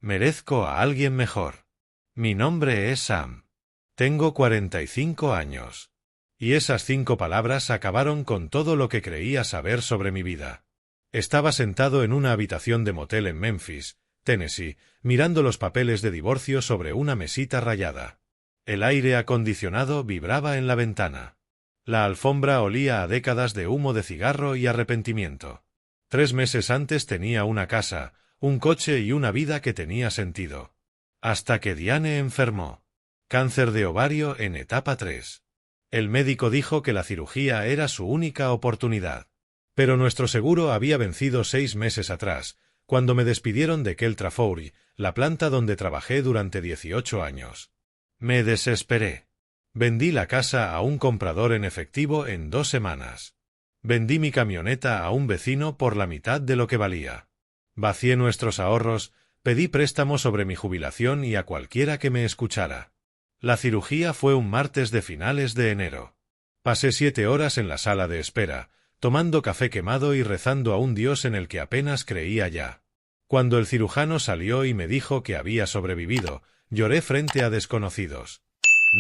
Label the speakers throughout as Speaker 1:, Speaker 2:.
Speaker 1: Merezco a alguien mejor. Mi nombre es Sam. Tengo 45 años. Y esas 5 palabras acabaron con todo lo que creía saber sobre mi vida. Estaba sentado en una habitación de motel en Memphis, Tennessee, mirando los papeles de divorcio sobre una mesita rayada. El aire acondicionado vibraba en la ventana. La alfombra olía a décadas de humo de cigarro y arrepentimiento. 3 meses antes tenía una casa, un coche y una vida que tenía sentido. Hasta que Diane enfermó. Cáncer de ovario en etapa 3. El médico dijo que la cirugía era su única oportunidad. Pero nuestro seguro había vencido 6 meses atrás, cuando me despidieron de Keltrafoury, la planta donde trabajé durante 18 años. Me desesperé. Vendí la casa a un comprador en efectivo en 2 semanas. Vendí mi camioneta a un vecino por la mitad de lo que valía. Vacié nuestros ahorros, pedí préstamo sobre mi jubilación y a cualquiera que me escuchara. La cirugía fue un martes de finales de enero. Pasé 7 horas en la sala de espera, tomando café quemado y rezando a un Dios en el que apenas creía ya. Cuando el cirujano salió y me dijo que había sobrevivido, lloré frente a desconocidos.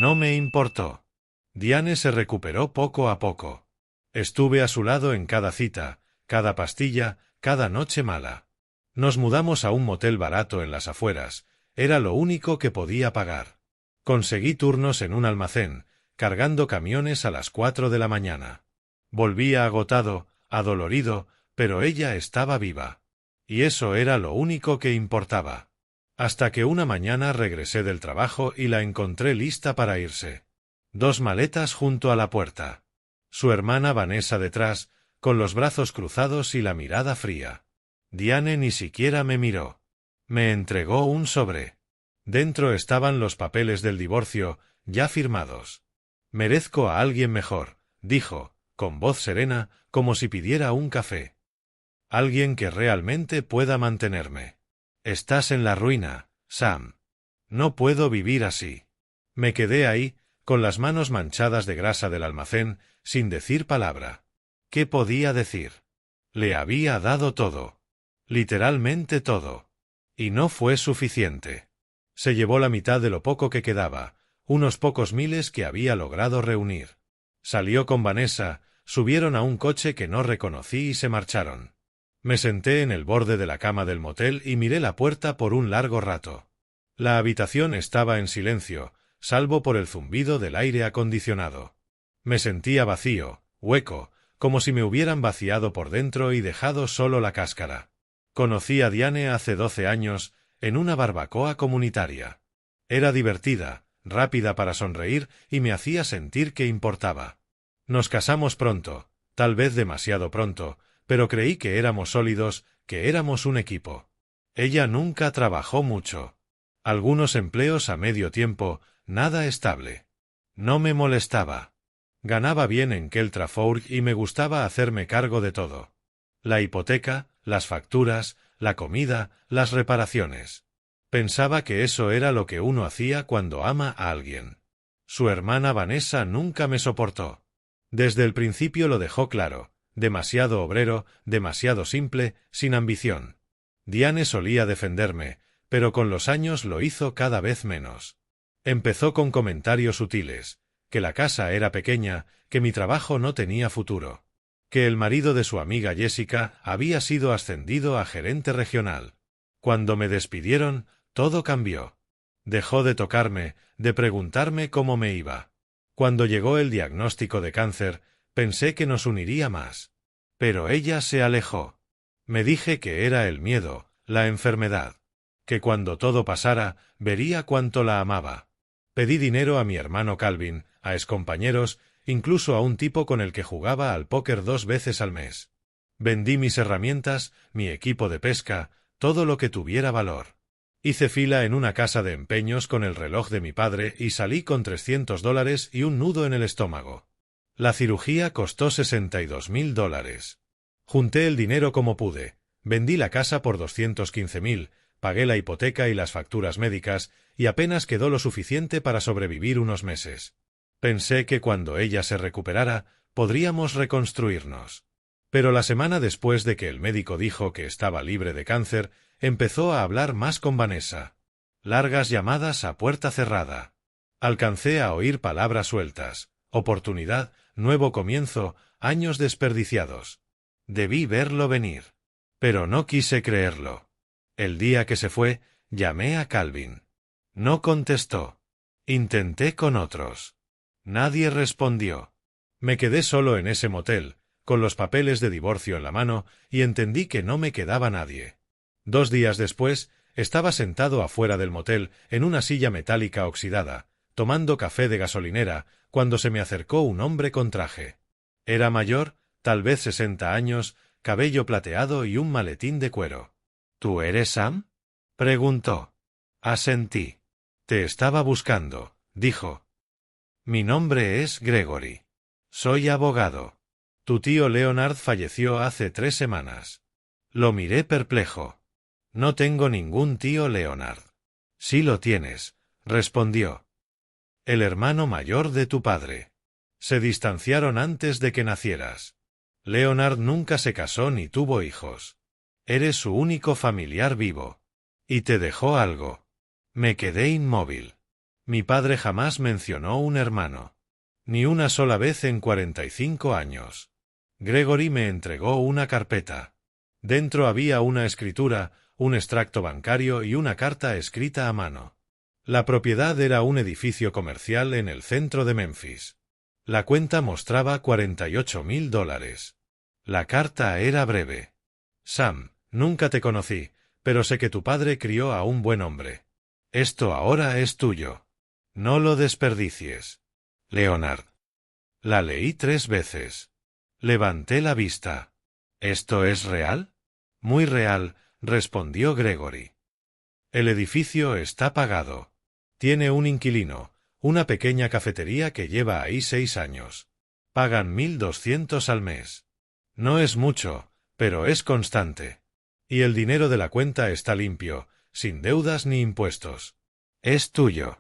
Speaker 1: No me importó. Diane se recuperó poco a poco. Estuve a su lado en cada cita, cada pastilla, cada noche mala. Nos mudamos a un motel barato en las afueras, era lo único que podía pagar. Conseguí turnos en un almacén, cargando camiones a las 4 de la mañana. Volvía agotado, adolorido, pero ella estaba viva. Y eso era lo único que importaba. Hasta que una mañana regresé del trabajo y la encontré lista para irse. 2 maletas junto a la puerta. Su hermana Vanessa detrás, con los brazos cruzados y la mirada fría. Diane ni siquiera me miró. Me entregó un sobre. Dentro estaban los papeles del divorcio, ya firmados. Merezco a alguien mejor, dijo, con voz serena, como si pidiera un café. Alguien que realmente pueda mantenerme. Estás en la ruina, Sam. No puedo vivir así. Me quedé ahí, con las manos manchadas de grasa del almacén, sin decir palabra. ¿Qué podía decir? Le había dado todo. Literalmente todo. Y no fue suficiente. Se llevó la mitad de lo poco que quedaba, unos pocos miles que había logrado reunir. Salió con Vanessa, subieron a un coche que no reconocí y se marcharon. Me senté en el borde de la cama del motel y miré la puerta por un largo rato. La habitación estaba en silencio, salvo por el zumbido del aire acondicionado. Me sentía vacío, hueco, como si me hubieran vaciado por dentro y dejado solo la cáscara. Conocí a Diane hace 12 años, en una barbacoa comunitaria. Era divertida, rápida para sonreír y me hacía sentir que importaba. Nos casamos pronto, tal vez demasiado pronto, pero creí que éramos sólidos, que éramos un equipo. Ella nunca trabajó mucho. Algunos empleos a medio tiempo, nada estable. No me molestaba. Ganaba bien en Keltrafoury y me gustaba hacerme cargo de todo. La hipoteca, las facturas, la comida, las reparaciones. Pensaba que eso era lo que uno hacía cuando ama a alguien. Su hermana Vanessa nunca me soportó. Desde el principio lo dejó claro, demasiado obrero, demasiado simple, sin ambición. Diane solía defenderme, pero con los años lo hizo cada vez menos. Empezó con comentarios sutiles, que la casa era pequeña, que mi trabajo no tenía futuro, que el marido de su amiga Jessica había sido ascendido a gerente regional. Cuando me despidieron, todo cambió. Dejó de tocarme, de preguntarme cómo me iba. Cuando llegó el diagnóstico de cáncer, pensé que nos uniría más. Pero ella se alejó. Me dije que era el miedo, la enfermedad. Que cuando todo pasara, vería cuánto la amaba. Pedí dinero a mi hermano Calvin, a excompañeros, incluso a un tipo con el que jugaba al póker 2 veces al mes. Vendí mis herramientas, mi equipo de pesca, todo lo que tuviera valor. Hice fila en una casa de empeños con el reloj de mi padre y salí con $300 y un nudo en el estómago. La cirugía costó $62.000. Junté el dinero como pude, vendí la casa por $215.000, pagué la hipoteca y las facturas médicas, y apenas quedó lo suficiente para sobrevivir unos meses. Pensé que cuando ella se recuperara, podríamos reconstruirnos. Pero la semana después de que el médico dijo que estaba libre de cáncer, empezó a hablar más con Vanessa. Largas llamadas a puerta cerrada. Alcancé a oír palabras sueltas. Oportunidad, nuevo comienzo, años desperdiciados. Debí verlo venir. Pero no quise creerlo. El día que se fue, llamé a Calvin. No contestó. Intenté con otros. Nadie respondió. Me quedé solo en ese motel, con los papeles de divorcio en la mano, y entendí que no me quedaba nadie. 2 días después, estaba sentado afuera del motel, en una silla metálica oxidada, tomando café de gasolinera, cuando se me acercó un hombre con traje. Era mayor, tal vez 60 años, cabello plateado y un maletín de cuero. —¿Tú eres Sam? —preguntó. Asentí. —Te estaba buscando —dijo. Mi nombre es Gregory. Soy abogado. Tu tío Leonard falleció hace 3 semanas. Lo miré perplejo. No tengo ningún tío Leonard. Sí lo tienes, respondió. El hermano mayor de tu padre. Se distanciaron antes de que nacieras. Leonard nunca se casó ni tuvo hijos. Eres su único familiar vivo. Y te dejó algo. Me quedé inmóvil. Mi padre jamás mencionó un hermano. Ni una sola vez en 45 años. Gregory me entregó una carpeta. Dentro había una escritura, un extracto bancario y una carta escrita a mano. La propiedad era un edificio comercial en el centro de Memphis. La cuenta mostraba $48,000. La carta era breve. Sam, nunca te conocí, pero sé que tu padre crió a un buen hombre. Esto ahora es tuyo. No lo desperdicies. Leonard. La leí 3 veces. Levanté la vista. ¿Esto es real? Muy real, respondió Gregory. El edificio está pagado. Tiene un inquilino, una pequeña cafetería que lleva ahí 6 años. Pagan $1,200 al mes. No es mucho, pero es constante. Y el dinero de la cuenta está limpio, sin deudas ni impuestos. Es tuyo.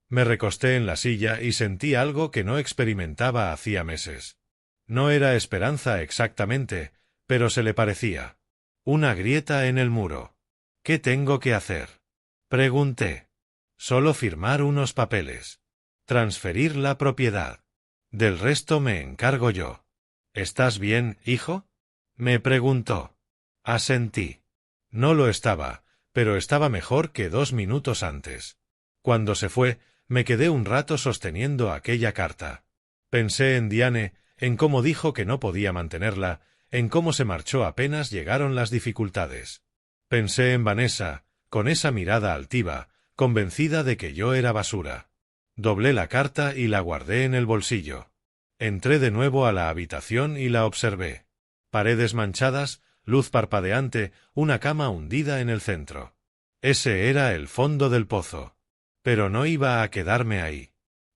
Speaker 1: Me recosté en la silla y sentí algo que no experimentaba hacía meses. No era esperanza exactamente, pero se le parecía. Una grieta en el muro. ¿Qué tengo que hacer? Pregunté. Solo firmar unos papeles. Transferir la propiedad. Del resto me encargo yo. ¿Estás bien, hijo? Me preguntó. Asentí. No lo estaba, pero estaba mejor que 2 minutos antes. Cuando se fue, me quedé un rato sosteniendo aquella carta. Pensé en Diane, en cómo dijo que no podía mantenerla, en cómo se marchó apenas llegaron las dificultades. Pensé en Vanessa, con esa mirada altiva, convencida de que yo era basura. Doblé la carta y la guardé en el bolsillo. Entré de nuevo a la habitación y la observé. Paredes manchadas, luz parpadeante, una cama hundida en el centro. Ese era el fondo del pozo. Pero no iba a quedarme ahí.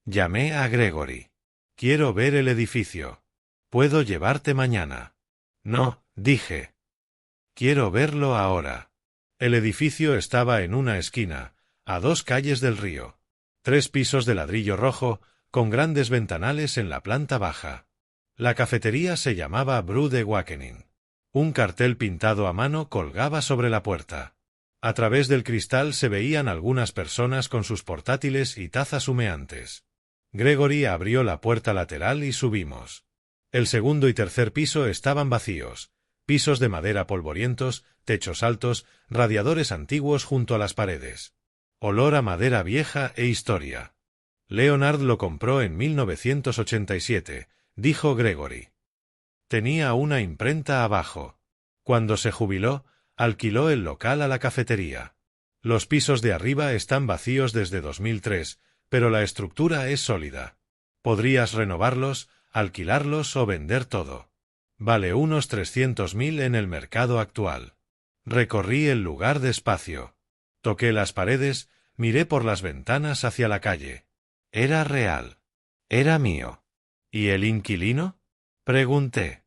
Speaker 1: Llamé a Gregory. Quiero ver el edificio. ¿Puedo llevarte mañana? No, dije. Quiero verlo ahora. El edificio estaba en una esquina, a 2 calles del río. 3 pisos de ladrillo rojo, con grandes ventanales en la planta baja. La cafetería se llamaba Brood Awakening. Un cartel pintado a mano colgaba sobre la puerta. A través del cristal se veían algunas personas con sus portátiles y tazas humeantes. Gregory abrió la puerta lateral y subimos. El segundo y tercer piso estaban vacíos, pisos de madera polvorientos, techos altos, radiadores antiguos junto a las paredes. Olor a madera vieja e historia. Leonard lo compró en 1987, dijo Gregory. Tenía una imprenta abajo. Cuando se jubiló, alquiló el local a la cafetería. Los pisos de arriba están vacíos desde 2003, pero la estructura es sólida. Podrías renovarlos, alquilarlos o vender todo. Vale unos 300,000 en el mercado actual. Recorrí el lugar despacio. Toqué las paredes, miré por las ventanas hacia la calle. Era real. Era mío. ¿Y el inquilino? Pregunté.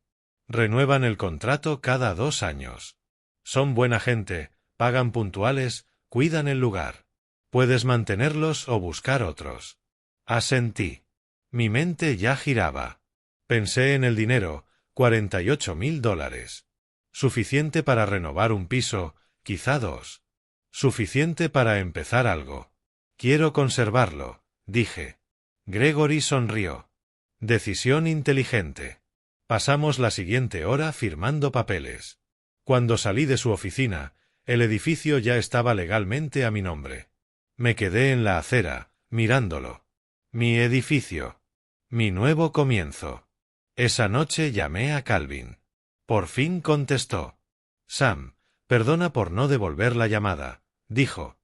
Speaker 1: Renuevan el contrato cada 2 años. Son buena gente, pagan puntuales, cuidan el lugar. Puedes mantenerlos o buscar otros. Asentí. Mi mente ya giraba. Pensé en el dinero, $48,000. Suficiente para renovar un piso, quizá 2. Suficiente para empezar algo. Quiero conservarlo, dije. Gregory sonrió. Decisión inteligente. Pasamos la siguiente hora firmando papeles. Cuando salí de su oficina, el edificio ya estaba legalmente a mi nombre. Me quedé en la acera, mirándolo. Mi edificio. Mi nuevo comienzo. Esa noche llamé a Calvin. Por fin contestó. Sam, perdona por no devolver la llamada, dijo.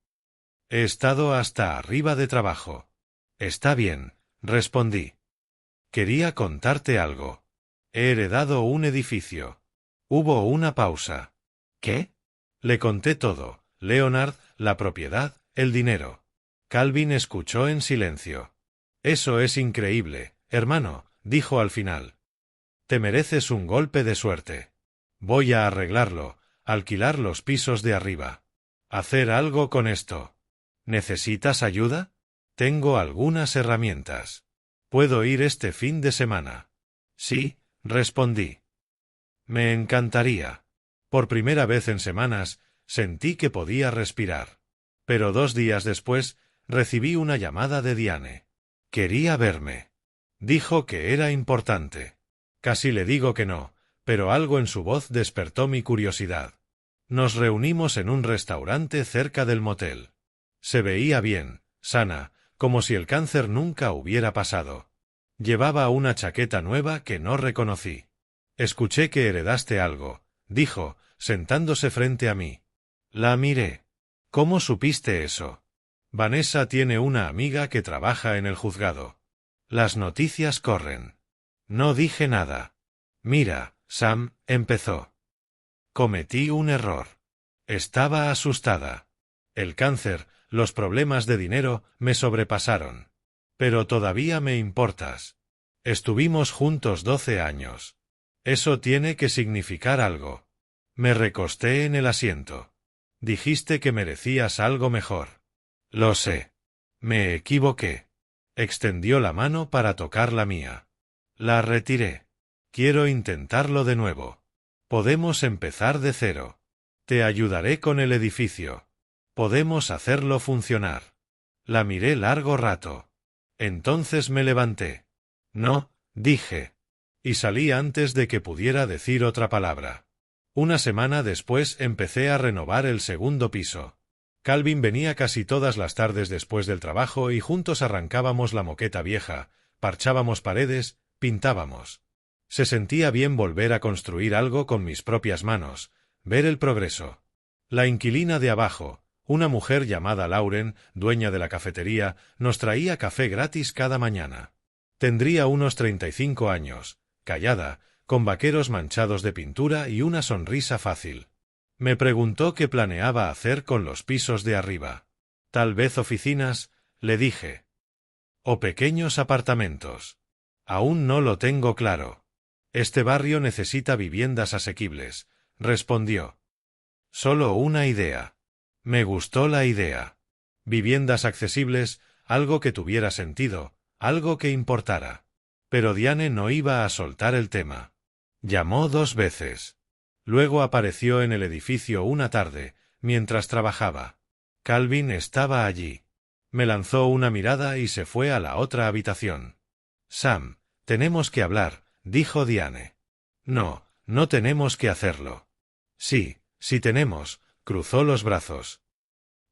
Speaker 1: He estado hasta arriba de trabajo. Está bien, respondí. Quería contarte algo. He heredado un edificio. Hubo una pausa. ¿Qué? Le conté todo, Leonard, la propiedad, el dinero. Calvin escuchó en silencio. Eso es increíble, hermano, dijo al final. Te mereces un golpe de suerte. Voy a arreglarlo, alquilar los pisos de arriba. Hacer algo con esto. ¿Necesitas ayuda? Tengo algunas herramientas. ¿Puedo ir este fin de semana? Sí, respondí. Me encantaría. Por primera vez en semanas, sentí que podía respirar. Pero 2 días después, recibí una llamada de Diane. Quería verme. Dijo que era importante. Casi le digo que no, pero algo en su voz despertó mi curiosidad. Nos reunimos en un restaurante cerca del motel. Se veía bien, sana, como si el cáncer nunca hubiera pasado. Llevaba una chaqueta nueva que no reconocí. Escuché que heredaste algo, dijo, sentándose frente a mí. La miré. ¿Cómo supiste eso? Vanessa tiene una amiga que trabaja en el juzgado. Las noticias corren. No dije nada. Mira, Sam, empezó. Cometí un error. Estaba asustada. El cáncer, los problemas de dinero, me sobrepasaron. Pero todavía me importas. Estuvimos juntos 12 años. Eso tiene que significar algo. Me recosté en el asiento. Dijiste que merecías algo mejor. Lo sé. Me equivoqué. Extendió la mano para tocar la mía. La retiré. Quiero intentarlo de nuevo. Podemos empezar de cero. Te ayudaré con el edificio. Podemos hacerlo funcionar. La miré largo rato. Entonces me levanté. No, dije. Y salí antes de que pudiera decir otra palabra. Una semana después empecé a renovar el segundo piso. Calvin venía casi todas las tardes después del trabajo y juntos arrancábamos la moqueta vieja, parchábamos paredes, pintábamos. Se sentía bien volver a construir algo con mis propias manos, ver el progreso. La inquilina de abajo, una mujer llamada Lauren, dueña de la cafetería, nos traía café gratis cada mañana. Tendría unos 35 años, callada, con vaqueros manchados de pintura y una sonrisa fácil. Me preguntó qué planeaba hacer con los pisos de arriba. Tal vez oficinas, le dije. O pequeños apartamentos. Aún no lo tengo claro. Este barrio necesita viviendas asequibles, respondió. Solo una idea. Me gustó la idea. Viviendas accesibles, algo que tuviera sentido, algo que importara. Pero Diane no iba a soltar el tema. Llamó 2 veces. Luego apareció en el edificio una tarde, mientras trabajaba. Calvin estaba allí. Me lanzó una mirada y se fue a la otra habitación. Sam, tenemos que hablar, dijo Diane. No, no tenemos que hacerlo. Sí, sí tenemos, cruzó los brazos.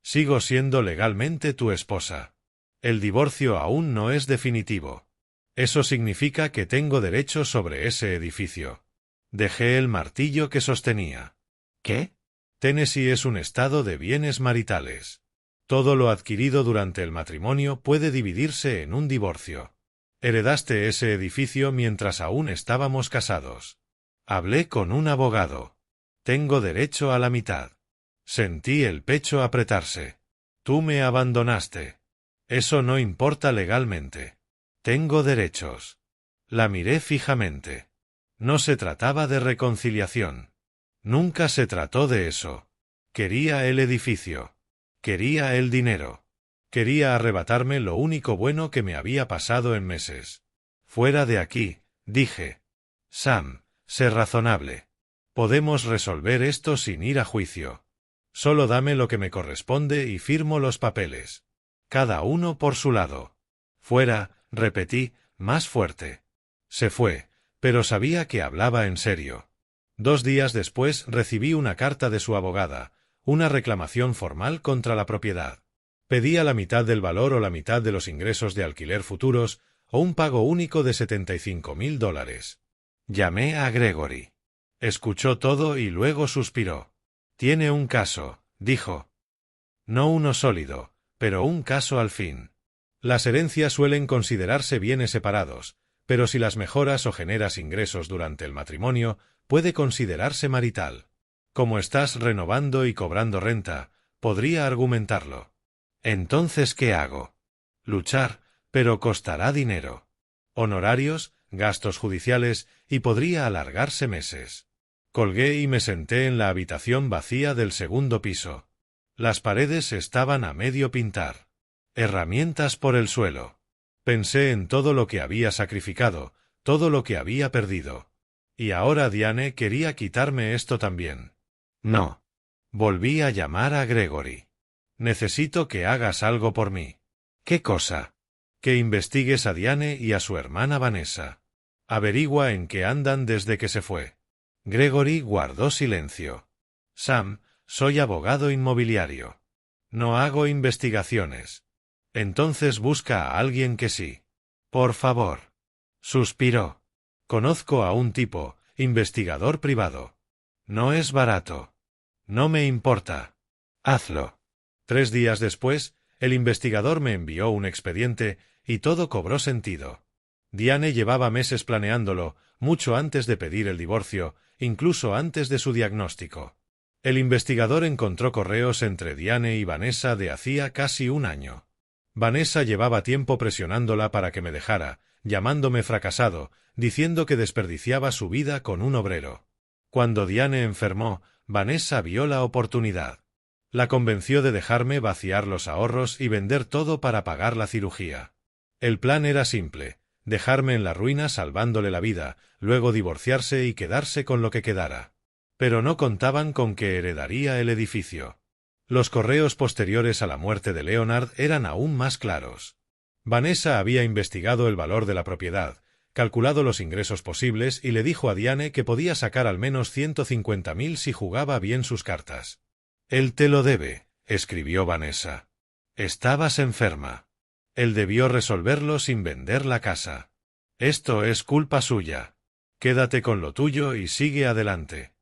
Speaker 1: Sigo siendo legalmente tu esposa. El divorcio aún no es definitivo. Eso significa que tengo derecho sobre ese edificio. Dejé el martillo que sostenía. ¿Qué? Tennessee es un estado de bienes maritales. Todo lo adquirido durante el matrimonio puede dividirse en un divorcio. Heredaste ese edificio mientras aún estábamos casados. Hablé con un abogado. Tengo derecho a la mitad. Sentí el pecho apretarse. Tú me abandonaste. Eso no importa legalmente. Tengo derechos. La miré fijamente. No se trataba de reconciliación. Nunca se trató de eso. Quería el edificio. Quería el dinero. Quería arrebatarme lo único bueno que me había pasado en meses. Fuera de aquí, dije. Sam, sé razonable. Podemos resolver esto sin ir a juicio. Solo dame lo que me corresponde y firmo los papeles. Cada uno por su lado. Fuera, repetí, más fuerte. Se fue, pero sabía que hablaba en serio. 2 días después recibí una carta de su abogada, una reclamación formal contra la propiedad. Pedía la mitad del valor o la mitad de los ingresos de alquiler futuros, o un pago único de $75,000. Llamé a Gregory. Escuchó todo y luego suspiró. Tiene un caso, dijo. No uno sólido, pero un caso al fin. Las herencias suelen considerarse bienes separados, pero si las mejoras o generas ingresos durante el matrimonio, puede considerarse marital. Como estás renovando y cobrando renta, podría argumentarlo. Entonces, ¿qué hago? Luchar, pero costará dinero. Honorarios, gastos judiciales, y podría alargarse meses. Colgué y me senté en la habitación vacía del segundo piso. Las paredes estaban a medio pintar. Herramientas por el suelo. Pensé en todo lo que había sacrificado, todo lo que había perdido. Y ahora Diane quería quitarme esto también. No. Volví a llamar a Gregory. Necesito que hagas algo por mí. ¿Qué cosa? Que investigues a Diane y a su hermana Vanessa. Averigua en qué andan desde que se fue. Gregory guardó silencio. Sam, soy abogado inmobiliario. No hago investigaciones. Entonces busca a alguien que sí. Por favor. Suspiró. Conozco a un tipo, investigador privado. No es barato. No me importa. Hazlo. 3 días después, el investigador me envió un expediente y todo cobró sentido. Diane llevaba meses planeándolo, mucho antes de pedir el divorcio, incluso antes de su diagnóstico. El investigador encontró correos entre Diane y Vanessa de hacía casi un año. Vanessa llevaba tiempo presionándola para que me dejara, llamándome fracasado, diciendo que desperdiciaba su vida con un obrero. Cuando Diane enfermó, Vanessa vio la oportunidad. La convenció de dejarme vaciar los ahorros y vender todo para pagar la cirugía. El plan era simple: dejarme en la ruina salvándole la vida, luego divorciarse y quedarse con lo que quedara. Pero no contaban con que heredaría el edificio. Los correos posteriores a la muerte de Leonard eran aún más claros. Vanessa había investigado el valor de la propiedad, calculado los ingresos posibles y le dijo a Diane que podía sacar al menos 150,000 si jugaba bien sus cartas. Él te lo debe, escribió Vanessa. Estabas enferma. Él debió resolverlo sin vender la casa. Esto es culpa suya. Quédate con lo tuyo y sigue adelante.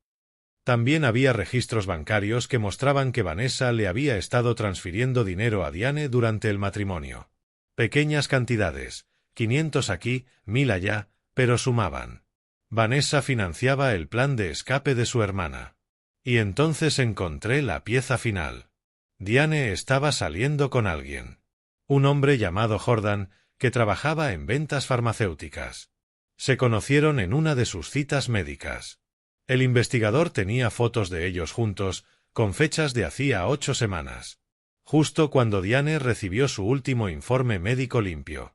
Speaker 1: También había registros bancarios que mostraban que Vanessa le había estado transfiriendo dinero a Diane durante el matrimonio. Pequeñas cantidades, 500 aquí, 1000 allá, pero sumaban. Vanessa financiaba el plan de escape de su hermana. Y entonces encontré la pieza final. Diane estaba saliendo con alguien. Un hombre llamado Jordan, que trabajaba en ventas farmacéuticas. Se conocieron en una de sus citas médicas. El investigador tenía fotos de ellos juntos, con fechas de hacía 8 semanas. Justo cuando Diane recibió su último informe médico limpio.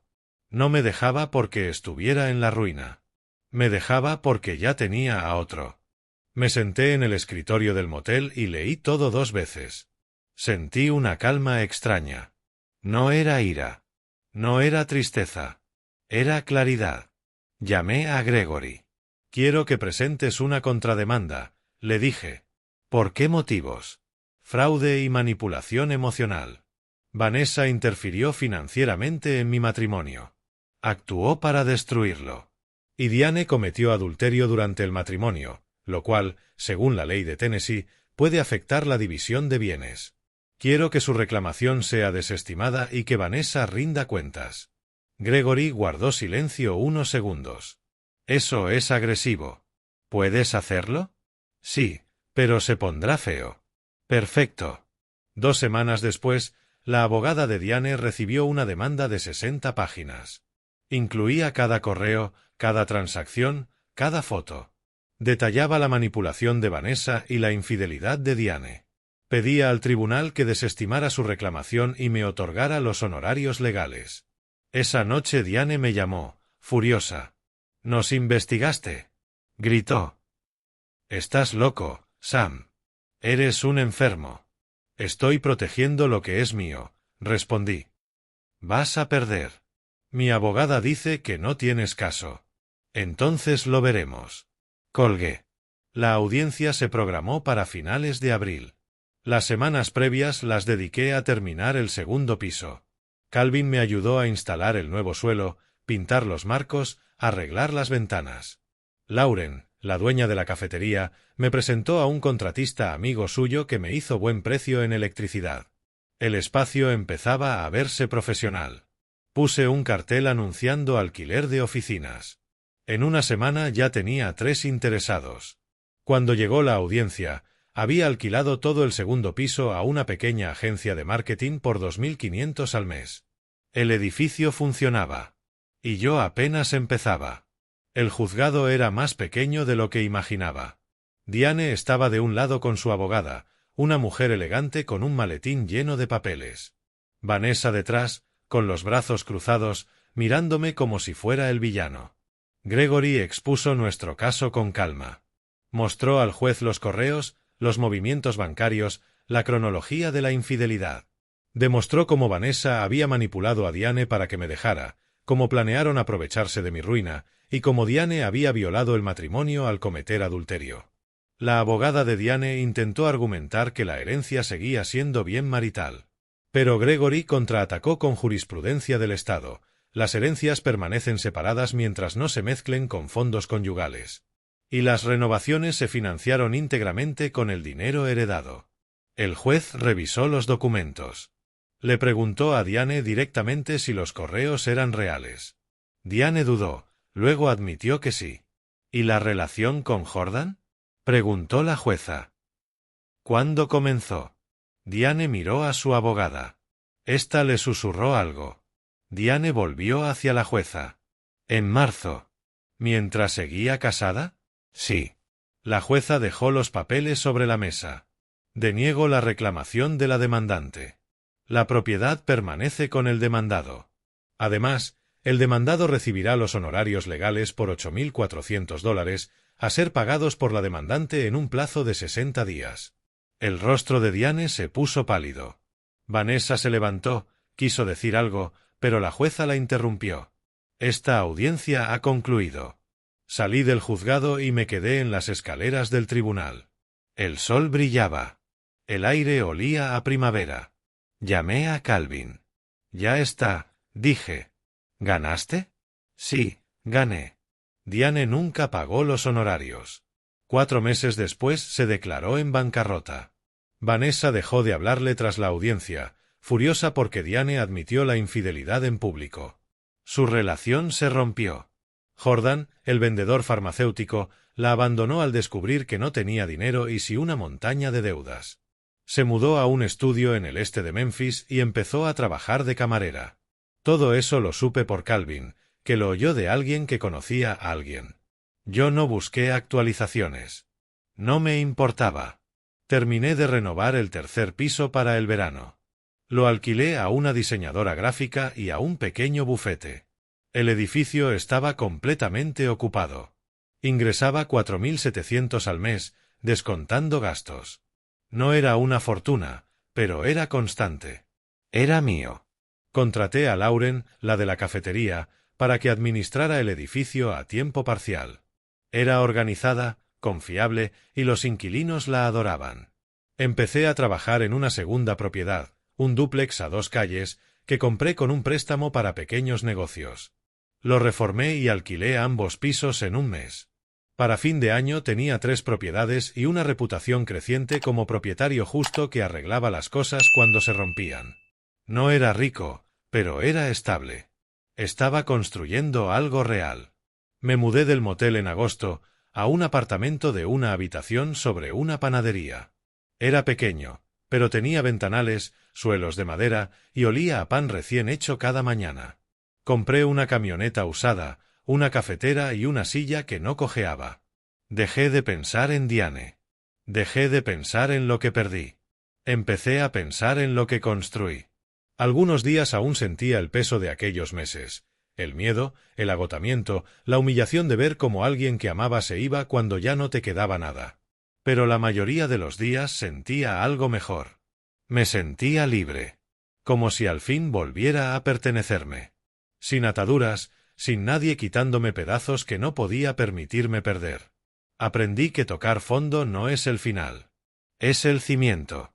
Speaker 1: No me dejaba porque estuviera en la ruina. Me dejaba porque ya tenía a otro. Me senté en el escritorio del motel y leí todo 2 veces. Sentí una calma extraña. No era ira. No era tristeza. Era claridad. Llamé a Gregory. Quiero que presentes una contrademanda, le dije. ¿Por qué motivos? Fraude y manipulación emocional. Vanessa interfirió financieramente en mi matrimonio. Actuó para destruirlo. Y Diane cometió adulterio durante el matrimonio, lo cual, según la ley de Tennessee, puede afectar la división de bienes. Quiero que su reclamación sea desestimada y que Vanessa rinda cuentas. Gregory guardó silencio unos segundos. Eso es agresivo. ¿Puedes hacerlo? Sí, pero se pondrá feo. Perfecto. 2 semanas después, la abogada de Diane recibió una demanda de 60 páginas. Incluía cada correo, cada transacción, cada foto. Detallaba la manipulación de Vanessa y la infidelidad de Diane. Pedía al tribunal que desestimara su reclamación y me otorgara los honorarios legales. Esa noche Diane me llamó, furiosa. «¿Nos investigaste?», gritó. «Estás loco, Sam. Eres un enfermo». Estoy protegiendo lo que es mío, respondí. Vas a perder. Mi abogada dice que no tienes caso. Entonces lo veremos. Colgué. La audiencia se programó para finales de abril. Las semanas previas las dediqué a terminar el segundo piso. Calvin me ayudó a instalar el nuevo suelo, pintar los marcos, arreglar las ventanas. Lauren, la dueña de la cafetería, me presentó a un contratista amigo suyo que me hizo buen precio en electricidad. El espacio empezaba a verse profesional. Puse un cartel anunciando alquiler de oficinas. En una semana ya tenía 3 interesados. Cuando llegó la audiencia, había alquilado todo el segundo piso a una pequeña agencia de marketing por 2.500 al mes. El edificio funcionaba. Y yo apenas empezaba. El juzgado era más pequeño de lo que imaginaba. Diane estaba de un lado con su abogada, una mujer elegante con un maletín lleno de papeles. Vanessa detrás, con los brazos cruzados, mirándome como si fuera el villano. Gregory expuso nuestro caso con calma. Mostró al juez los correos, los movimientos bancarios, la cronología de la infidelidad. Demostró cómo Vanessa había manipulado a Diane para que me dejara, cómo planearon aprovecharse de mi ruina, y cómo Diane había violado el matrimonio al cometer adulterio. La abogada de Diane intentó argumentar que la herencia seguía siendo bien marital. Pero Gregory contraatacó con jurisprudencia del Estado. Las herencias permanecen separadas mientras no se mezclen con fondos conyugales. Y las renovaciones se financiaron íntegramente con el dinero heredado. El juez revisó los documentos. Le preguntó a Diane directamente si los correos eran reales. Diane dudó, luego admitió que sí. ¿Y la relación con Jordan?, preguntó la jueza. ¿Cuándo comenzó? Diane miró a su abogada. Esta le susurró algo. Diane volvió hacia la jueza. En marzo. ¿Mientras seguía casada? Sí. La jueza dejó los papeles sobre la mesa. Deniego la reclamación de la demandante. La propiedad permanece con el demandado. Además, el demandado recibirá los honorarios legales por $8.400, a ser pagados por la demandante en un plazo de 60 días. El rostro de Diane se puso pálido. Vanessa se levantó, quiso decir algo, pero la jueza la interrumpió. Esta audiencia ha concluido. Salí del juzgado y me quedé en las escaleras del tribunal. El sol brillaba. El aire olía a primavera. Llamé a Calvin. Ya está, dije. ¿Ganaste? Sí, gané. Diane nunca pagó los honorarios. 4 meses después se declaró en bancarrota. Vanessa dejó de hablarle tras la audiencia, furiosa porque Diane admitió la infidelidad en público. Su relación se rompió. Jordan, el vendedor farmacéutico, la abandonó al descubrir que no tenía dinero y sí una montaña de deudas. Se mudó a un estudio en el este de Memphis y empezó a trabajar de camarera. Todo eso lo supe por Calvin, que lo oyó de alguien que conocía a alguien. Yo no busqué actualizaciones. No me importaba. Terminé de renovar el tercer piso para el verano. Lo alquilé a una diseñadora gráfica y a un pequeño bufete. El edificio estaba completamente ocupado. Ingresaba 4.700 al mes, descontando gastos. No era una fortuna, pero era constante. Era mío. Contraté a Lauren, la de la cafetería, para que administrara el edificio a tiempo parcial. Era organizada, confiable, y los inquilinos la adoraban. Empecé a trabajar en una segunda propiedad, un dúplex a 2 calles, que compré con un préstamo para pequeños negocios. Lo reformé y alquilé ambos pisos en un mes. Para fin de año tenía 3 propiedades y una reputación creciente como propietario justo que arreglaba las cosas cuando se rompían. No era rico, pero era estable. Estaba construyendo algo real. Me mudé del motel en agosto a un apartamento de una habitación sobre una panadería. Era pequeño, pero tenía ventanales, suelos de madera y olía a pan recién hecho cada mañana. Compré una camioneta usada, una cafetera y una silla que no cojeaba. Dejé de pensar en Diane. Dejé de pensar en lo que perdí. Empecé a pensar en lo que construí. Algunos días aún sentía el peso de aquellos meses. El miedo, el agotamiento, la humillación de ver cómo alguien que amaba se iba cuando ya no te quedaba nada. Pero la mayoría de los días sentía algo mejor. Me sentía libre. Como si al fin volviera a pertenecerme. Sin ataduras, sin nadie quitándome pedazos que no podía permitirme perder. Aprendí que tocar fondo no es el final. Es el cimiento.